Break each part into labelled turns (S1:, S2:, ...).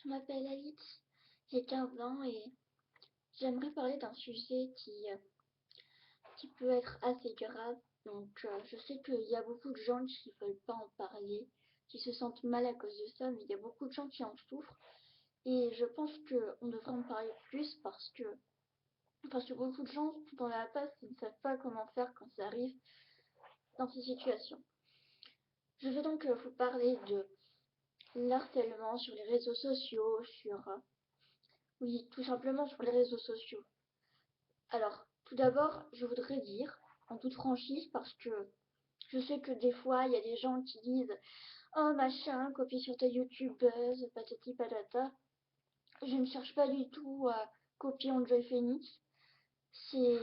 S1: Je m'appelle Alice, j'ai 15 ans et j'aimerais parler d'un sujet qui peut être assez grave. Je sais qu'il y a beaucoup de gens qui ne veulent pas en parler, qui se sentent mal à cause de ça, mais il y a beaucoup de gens qui en souffrent. Et je pense qu'on devrait en parler plus parce que beaucoup de gens sont dans la passe et ne savent pas comment faire quand ça arrive dans ces situations. Je vais donc vous parler de l'harcèlement sur les réseaux sociaux, oui, tout simplement sur les réseaux sociaux. Alors, tout d'abord, je voudrais dire, en toute franchise, parce que je sais que des fois, il y a des gens qui disent «Oh machin, copie sur ta YouTubeuse, patati patata». Je ne cherche pas du tout à copier Enjoy Phoenix. C'est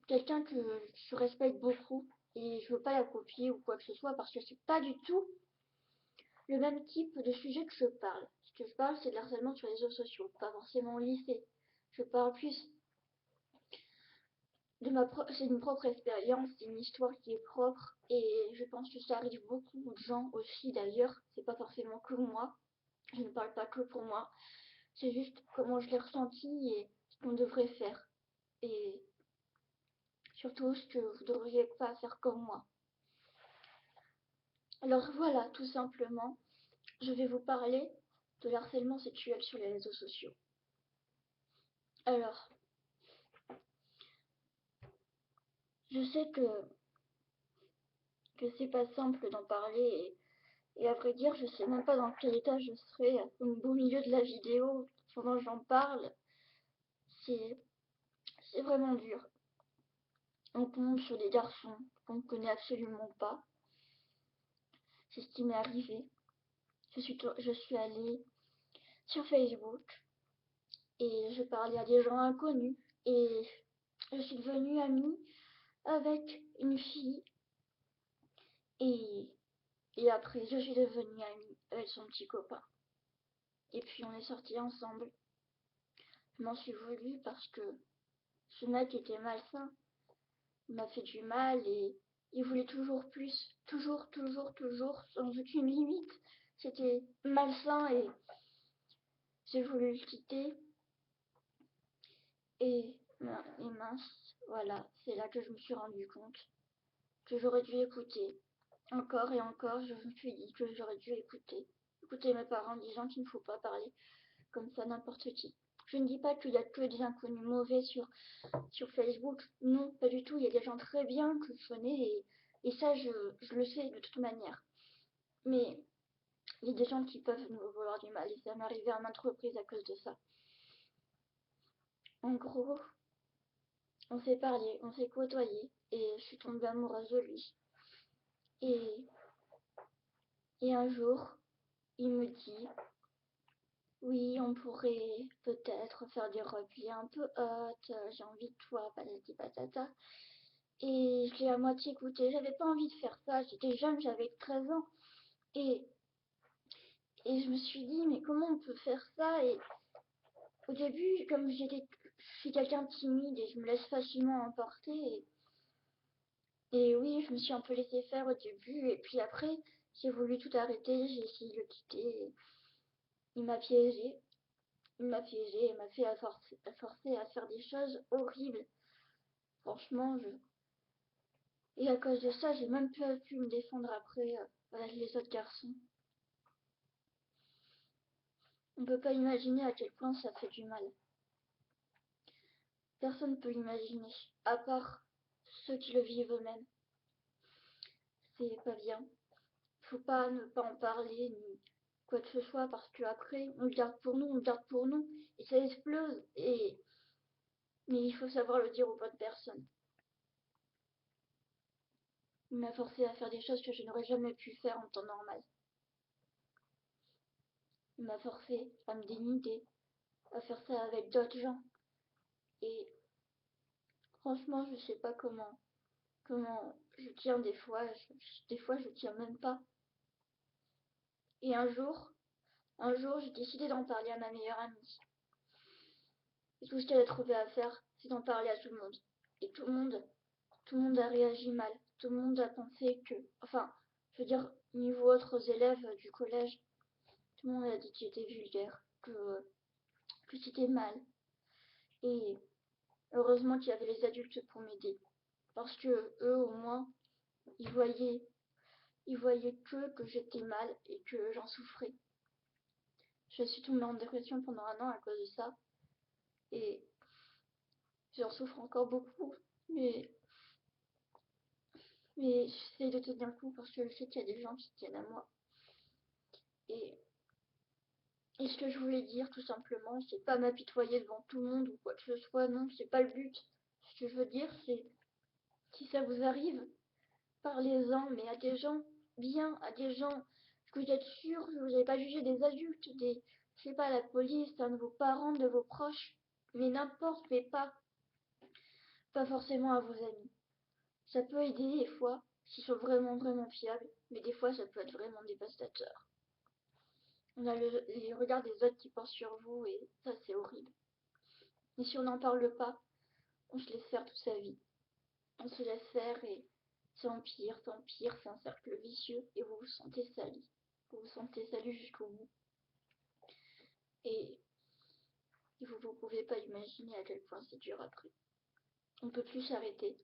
S1: quelqu'un que je respecte beaucoup et je veux pas la copier ou quoi que ce soit parce que c'est pas du tout le même type de sujet que je parle. Ce que je parle, c'est de l'harcèlement sur les réseaux sociaux, pas forcément au lycée. Je parle plus c'est une propre expérience, c'est une histoire qui est propre et je pense que ça arrive beaucoup de gens aussi d'ailleurs, c'est pas forcément que moi, je ne parle pas que pour moi, c'est juste comment je l'ai ressenti et ce qu'on devrait faire et surtout ce que vous devriez pas faire comme moi. Alors voilà, tout simplement, je vais vous parler de l'harcèlement sexuel sur les réseaux sociaux. Alors, je sais que c'est pas simple d'en parler et à vrai dire, je sais même pas dans quel état je serai au beau milieu de la vidéo pendant que j'en parle. C'est c'est vraiment dur. On tombe sur des garçons qu'on ne connaît absolument pas. C'est ce qui m'est arrivé. Je suis allée sur Facebook et je parlais à des gens inconnus et je suis devenue amie avec une fille et, et après je suis devenue amie avec son petit copain. Et puis on est sortis ensemble. Je m'en suis voulu parce que ce mec était malsain. Il m'a fait du mal et il voulait toujours plus. Toujours, toujours, toujours, sans aucune limite. C'était malsain et j'ai voulu le quitter. Et mince, voilà, c'est là que je me suis rendu compte que j'aurais dû écouter. Encore et encore, je me suis dit que j'aurais dû écouter. Écouter mes parents disant qu'il ne faut pas parler comme ça n'importe qui. Je ne dis pas qu'il y a que des inconnus mauvais sur Facebook. Non, pas du tout. Il y a des gens très bien que je connais et ça, je le sais de toute manière. Mais il y a des gens qui peuvent nous vouloir du mal et ça m'est arrivé à maintes reprises à cause de ça. En gros, on s'est parlé, on s'est côtoyé et je suis tombée amoureuse de lui. Et, et un jour, il me dit oui, on pourrait peut-être faire des replis un peu hautes, j'ai envie de toi, patati patata. Et je l'ai à moitié écouté, j'avais pas envie de faire ça, j'étais jeune, j'avais 13 ans. Et, et je me suis dit, mais comment on peut faire ça? Et au début, je suis quelqu'un de timide et je me laisse facilement emporter. Et oui, je me suis un peu laissée faire au début. Et puis après, j'ai voulu tout arrêter, j'ai essayé de le quitter. Il m'a piégée. Il m'a piégée et m'a fait forcer à faire des choses horribles. Franchement, je... Et à cause de ça, j'ai même pas pu me défendre après avec les autres garçons. On peut pas imaginer à quel point ça fait du mal. Personne ne peut l'imaginer, à part ceux qui le vivent eux-mêmes. C'est pas bien. Faut pas ne pas en parler ni quoi que ce soit parce que après on le garde pour nous, on le garde pour nous et ça explose et mais il faut savoir le dire aux bonnes personnes. Il m'a forcé à faire des choses que je n'aurais jamais pu faire en temps normal. Il m'a forcé à me dénuder, à faire ça avec d'autres gens et franchement je sais pas comment je tiens des fois je tiens même pas. Et un jour j'ai décidé d'en parler à ma meilleure amie. Et tout ce qu'elle a trouvé à faire, c'est d'en parler à tout le monde. Et tout le monde a réagi mal. Tout le monde a pensé que, enfin, je veux dire, niveau autres élèves du collège, tout le monde a dit que j'étais vulgaire. que c'était mal. Et heureusement qu'il y avait les adultes pour m'aider. Parce que eux, au moins, ils voyaient que j'étais mal et que j'en souffrais. Je suis tombée en dépression pendant 1 an à cause de ça. Et j'en souffre encore beaucoup. Mais j'essaie de tenir le coup parce que je sais qu'il y a des gens qui tiennent à moi. Et, et ce que je voulais dire, tout simplement, c'est pas m'apitoyer devant tout le monde ou quoi que ce soit. Non, c'est pas le but. Ce que je veux dire, c'est si ça vous arrive, parlez-en, mais à des gens bien, à des gens que vous êtes sûr que vous n'avez pas jugé, des adultes, je sais pas, la police, un de vos parents, de vos proches, mais n'importe, mais pas forcément à vos amis. Ça peut aider des fois, s'ils sont vraiment, vraiment fiables, mais des fois ça peut être vraiment dévastateur. On a les regards des autres qui pensent sur vous et ça c'est horrible. Et si on n'en parle pas, on se laisse faire toute sa vie. On se laisse faire et ça empire, c'est un cercle vicieux et vous vous sentez sali. Vous vous sentez sali jusqu'au bout. Et vous ne pouvez pas imaginer à quel point c'est dur après. On ne peut plus s'arrêter.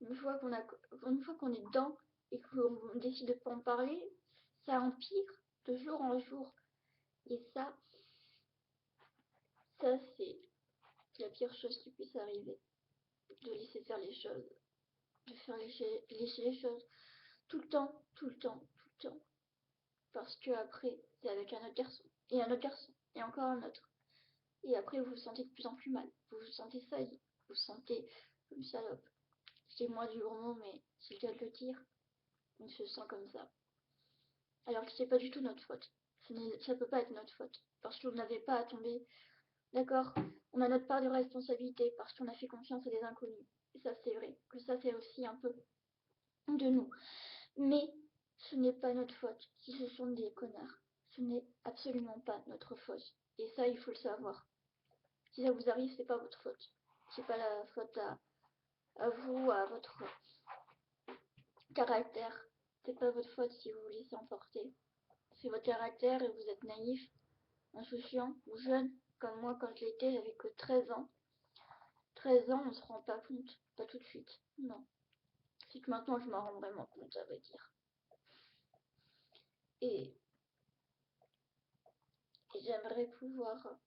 S1: Une fois qu'on est dedans et qu'on décide de ne pas en parler, ça empire de jour en jour. Et ça c'est la pire chose qui puisse arriver. De laisser faire les choses. De faire laisser les choses tout le temps, tout le temps, tout le temps. Parce que après, c'est avec un autre garçon, et un autre garçon, et encore un autre. Et après, vous vous sentez de plus en plus mal. Vous vous sentez sali. Vous vous sentez comme une salope. C'est moi du gros mot, mais c'est le cas de le dire. On se sent comme ça. Alors que c'est pas du tout notre faute. Ça peut pas être notre faute. Parce qu'on n'avait pas à tomber. D'accord, on a notre part de responsabilité parce qu'on a fait confiance à des inconnus. Et ça, c'est vrai. Que ça, c'est aussi un peu de nous. Mais ce n'est pas notre faute si ce sont des connards. Ce n'est absolument pas notre faute. Et ça, il faut le savoir. Si ça vous arrive, c'est pas votre faute. C'est pas la faute à vous, à votre caractère. C'est pas votre faute si vous vous laissez emporter. C'est votre caractère et vous êtes naïf, insouciant ou jeune. Comme moi, quand je l'étais, j'avais que 13 ans. 13 ans, on se rend pas compte. Pas tout de suite. Non. C'est que maintenant, je m'en rends vraiment compte, à vrai dire. Et j'aimerais pouvoir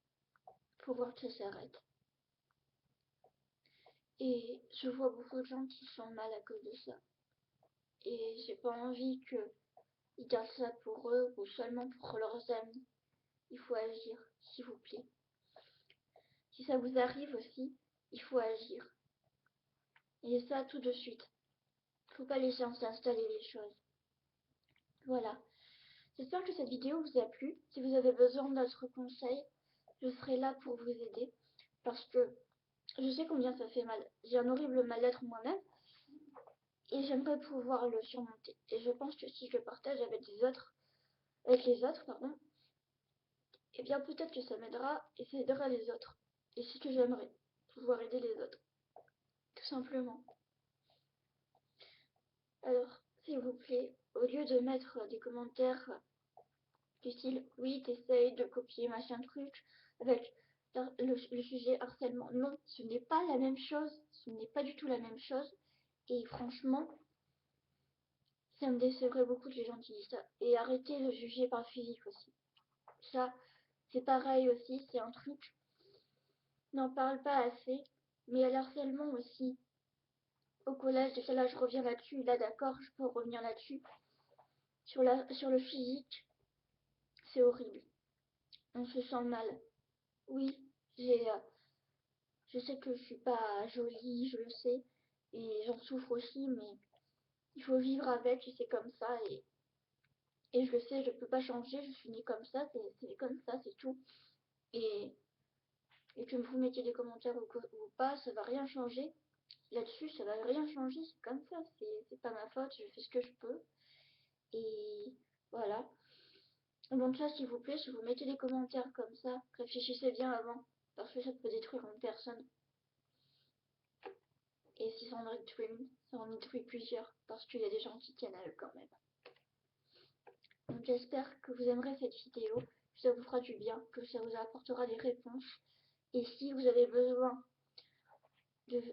S1: que ça s'arrête. Et je vois beaucoup de gens qui sont mal à cause de ça. Et j'ai pas envie qu'ils gardent ça pour eux ou seulement pour leurs amis. Il faut agir, s'il vous plaît. Si ça vous arrive aussi, il faut agir. Et ça tout de suite. Faut pas laisser s'installer les choses. Voilà. J'espère que cette vidéo vous a plu. Si vous avez besoin d'autres conseils, je serai là pour vous aider. Parce que je sais combien ça fait mal. J'ai un horrible mal-être moi-même. Et j'aimerais pouvoir le surmonter. Et je pense que si je le partage avec les autres, eh bien peut-être que ça m'aidera et ça aidera les autres. Et c'est ce que j'aimerais, pouvoir aider les autres. Tout simplement. Alors, s'il vous plaît, au lieu de mettre des commentaires du style oui, t'essayes de copier machin truc avec le sujet harcèlement. Non, ce n'est pas la même chose. Ce n'est pas du tout la même chose. Et franchement, ça me décevrait beaucoup que les gens qui disent ça. Et arrêtez de juger par le physique aussi. Ça, c'est pareil aussi, c'est un truc. N'en parle pas assez. Mais le harcèlement aussi. Au collège, déjà là je reviens là-dessus. Là d'accord, je peux revenir là-dessus. Sur le physique, c'est horrible. On se sent mal. Oui, je sais que je suis pas jolie, je le sais. Et j'en souffre aussi, mais il faut vivre avec, et c'est comme ça. Et je le sais, je peux pas changer, je suis née comme ça, c'est comme ça, c'est tout. Et que vous mettiez des commentaires ou pas, ça va rien changer. Là-dessus, ça va rien changer, c'est comme ça, c'est pas ma faute, je fais ce que je peux. Et voilà. Donc là, s'il vous plaît, si vous mettez des commentaires comme ça, réfléchissez bien avant, parce que ça peut détruire une personne. Et si ça en détruit plusieurs, parce qu'il y a des gens qui tiennent à eux quand même. Donc j'espère que vous aimerez cette vidéo. que ça vous fera du bien, que ça vous apportera des réponses. Et si vous avez besoin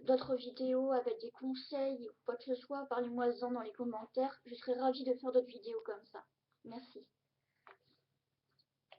S1: d'autres vidéos avec des conseils ou quoi que ce soit, parlez-moi-en dans les commentaires. Je serai ravie de faire d'autres vidéos comme ça. Merci.